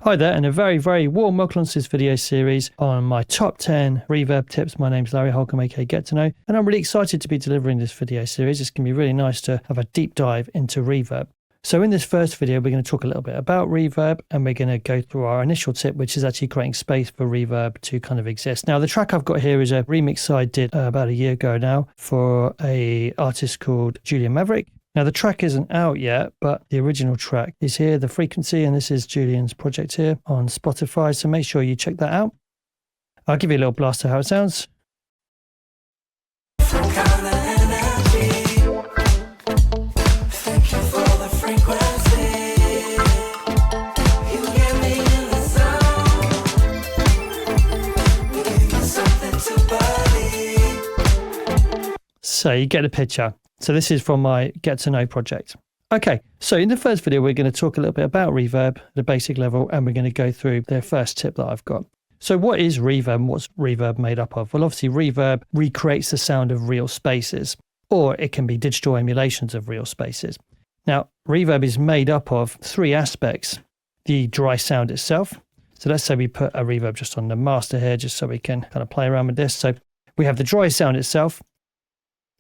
Hi there, and a very warm welcome to this video series on my top 10 reverb tips. My name's Larry Holcomb, aka Get to Know, and I'm really excited to be delivering this video series. It's going to be really nice to have a deep dive into reverb. So in this first video, we're going to talk a little bit about reverb, and we're going to go through our initial tip, which is actually creating space for reverb to kind of exist. Now, the track I've got here is a remix I did about a year ago now for an artist called Julian Maverick. Now, the track isn't out yet, but the original track is here, The Frequency, and this is Julian's project here on Spotify, so make sure you check that out. I'll give you a little blast of how it sounds. So you get the picture. So this is from my Get to Know project. Okay, so in the first video, we're going to talk a little bit about reverb at a basic level, and we're going to go through the first tip that I've got. So what is reverb and what's reverb made up of? Well, obviously reverb recreates the sound of real spaces, or it can be digital emulations of real spaces. Now, reverb is made up of three aspects. The dry sound itself. So let's say we put a reverb just on the master here, just so we can kind of play around with this. So we have the dry sound itself.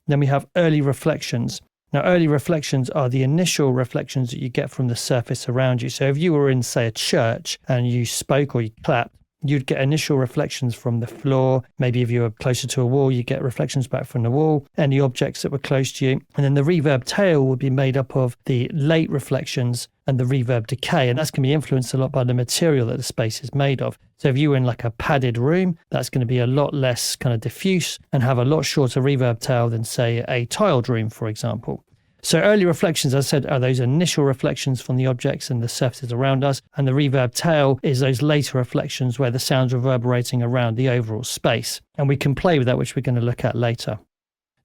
Then we have early reflections. Now, early reflections are the initial reflections that you get from the surface around you. So if you were in, say, a church and you spoke or you clapped, you'd get initial reflections from the floor. Maybe if you were closer to a wall, you get reflections back from the wall, any objects that were close to you. And then the reverb tail would be made up of the late reflections and the reverb decay. And that's going to be influenced a lot by the material that the space is made of. So if you were in like a padded room, that's going to be a lot less kind of diffuse and have a lot shorter reverb tail than, say, a tiled room, for example. So early reflections, as I said, are those initial reflections from the objects and the surfaces around us. And the reverb tail is those later reflections where the sound's reverberating around the overall space. And we can play with that, which we're going to look at later.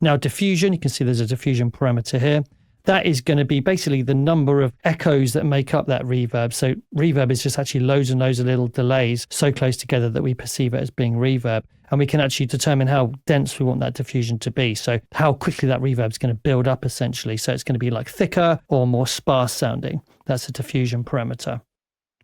Now, diffusion, you can see there's a diffusion parameter here. That is going to be basically the number of echoes that make up that reverb. So reverb is just actually loads and loads of little delays so close together that we perceive it as being reverb. And we can actually determine how dense we want that diffusion to be. So how quickly that reverb is going to build up, essentially. So it's going to be like thicker or more sparse sounding. That's a diffusion parameter.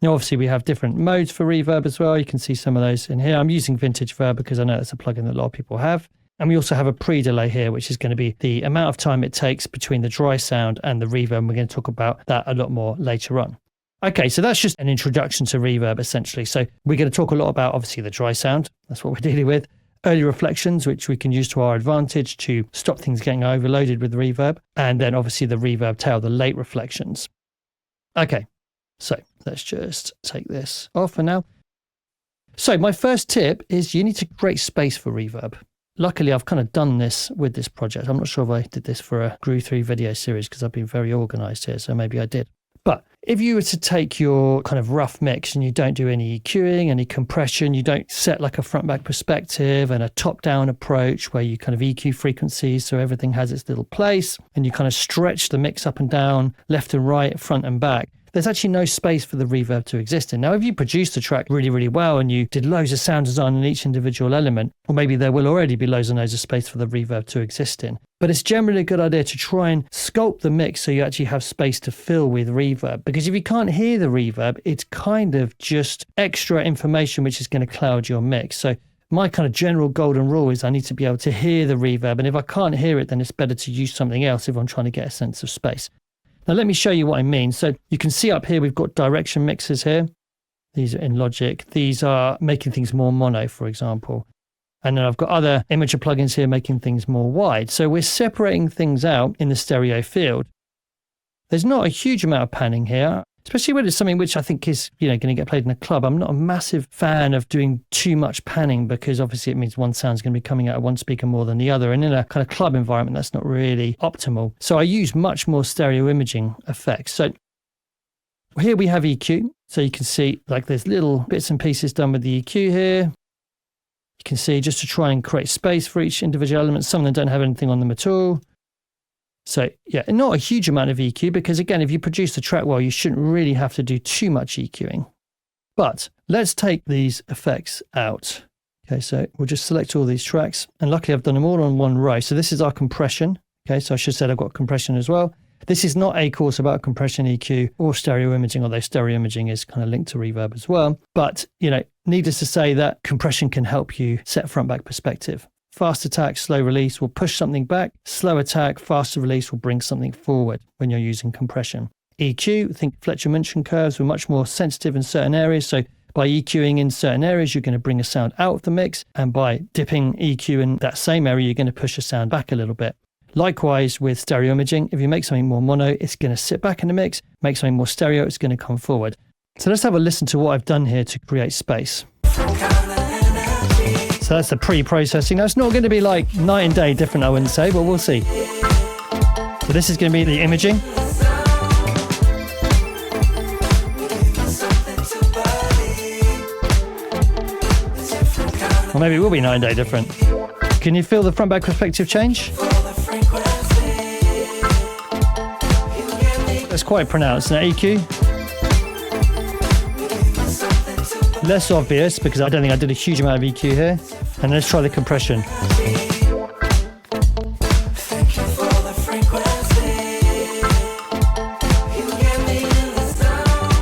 Now, obviously, we have different modes for reverb as well. You can see some of those in here. I'm using Vintage Verb because I know that's a plugin that a lot of people have. And we also have a pre-delay here, which is going to be the amount of time it takes between the dry sound and the reverb. And we're going to talk about that a lot more later on. Okay, so that's just an introduction to reverb, essentially. So we're going to talk a lot about, obviously, the dry sound. That's what we're dealing with. Early reflections, which we can use to our advantage to stop things getting overloaded with reverb. And then, obviously, the reverb tail, the late reflections. Okay, so let's just take this off for now. So my first tip is you need to create space for reverb. Luckily, I've kind of done this with this project. I'm not sure if I did this for a Groove 3 video series because I've been very organized here, so maybe I did. But if you were to take your kind of rough mix and you don't do any EQing, any compression, you don't set like a front-back perspective and a top-down approach where you kind of EQ frequencies so everything has its little place, and you kind of stretch the mix up and down, left and right, front and back, there's actually no space for the reverb to exist in. Now, if you produced the track really well and you did loads of sound design on each individual element, or maybe there will already be loads and loads of space for the reverb to exist in. But it's generally a good idea to try and sculpt the mix so you actually have space to fill with reverb. Because if you can't hear the reverb, it's kind of just extra information which is going to cloud your mix. So my kind of general golden rule is I need to be able to hear the reverb. And if I can't hear it, then it's better to use something else if I'm trying to get a sense of space. Now, let me show you what I mean. So you can see up here, we've got direction mixers here. These are in Logic. These are making things more mono, for example. And then I've got other imager plugins here making things more wide. So we're separating things out in the stereo field. There's not a huge amount of panning here, especially when it's something which I think is, going to get played in a club. I'm not a massive fan of doing too much panning because obviously it means one sound's going to be coming out of one speaker more than the other. And in a kind of club environment, that's not really optimal. So I use much more stereo imaging effects. So here we have EQ. So you can see like there's little bits and pieces done with the EQ here. You can see just to try and create space for each individual element. Some of them don't have anything on them at all. So yeah, not a huge amount of EQ because again, if you produce the track well, you shouldn't really have to do too much EQing. But let's take these effects out. Okay, so we'll just select all these tracks. And luckily I've done them all on one row. So this is our compression. Okay, so I should say I've got compression as well. This is not a course about compression, EQ, or stereo imaging, although stereo imaging is kind of linked to reverb as well. But, needless to say that compression can help you set front-back perspective. Fast attack, slow release will push something back. Slow attack, faster release will bring something forward when you're using compression. EQ, think Fletcher-Munson curves, were much more sensitive in certain areas. So by EQing in certain areas, you're going to bring a sound out of the mix. And by dipping EQ in that same area, you're going to push the sound back a little bit. Likewise with stereo imaging, if you make something more mono, it's going to sit back in the mix. Make something more stereo, it's going to come forward. So let's have a listen to what I've done here to create space. So that's the pre-processing. Now, it's not going to be like night and day different, I wouldn't say, but we'll see. So this is going to be the imaging. Or maybe it will be night and day different. Can you feel the front-back perspective change? That's quite pronounced. Now EQ. Less obvious because I don't think I did a huge amount of EQ here. And let's try the compression.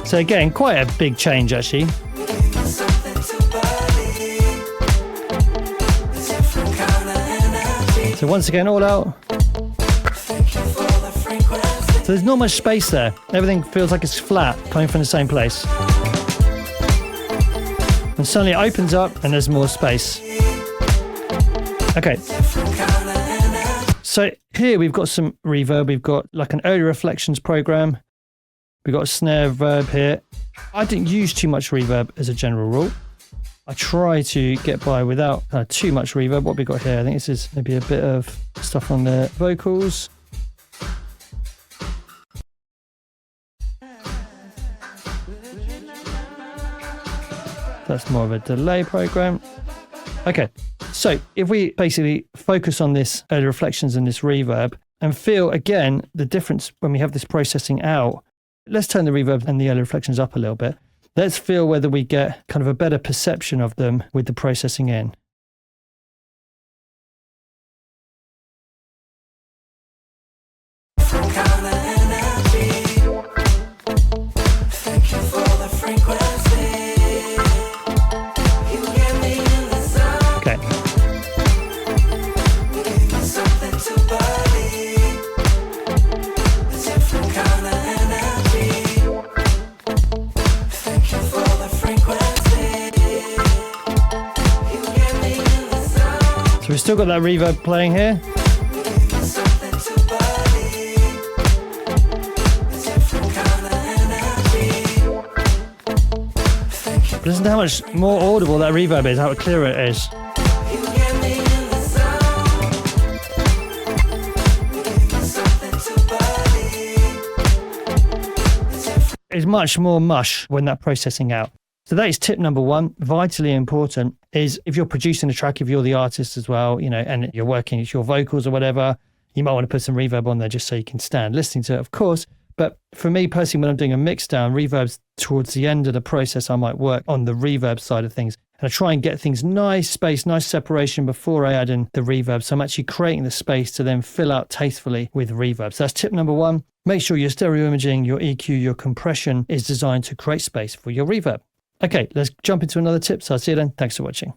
So again, quite a big change actually. So once again, all out. So there's not much space there. Everything feels like it's flat, coming from the same place. And suddenly it opens up and there's more space. Okay. So here we've got some reverb. We've got like an early reflections program. We've got a snare verb here. I didn't use too much reverb as a general rule. I try to get by without too much reverb. What we got here, I think this is maybe a bit of stuff on the vocals. That's more of a delay program. Okay, so if we basically focus on this early reflections and this reverb and feel again the difference when we have this processing out, let's turn the reverb and the early reflections up a little bit. Let's feel whether we get kind of a better perception of them with the processing in. Okay. So we've still got that reverb playing here. But listen to how much more audible that reverb is, how clear it is. It's much more mush when that processing out. So that is tip number one, vitally important, is if you're producing a track, if you're the artist as well, and you're working, it's your vocals or whatever, you might want to put some reverb on there just so you can stand listening to it, of course. But for me personally, when I'm doing a mix down, reverb's towards the end of the process, I might work on the reverb side of things. And I try and get things nice space, nice separation before I add in the reverb. So I'm actually creating the space to then fill out tastefully with reverb. So that's tip number one. Make sure your stereo imaging, your EQ, your compression is designed to create space for your reverb. Okay, let's jump into another tip. So I'll see you then. Thanks for watching.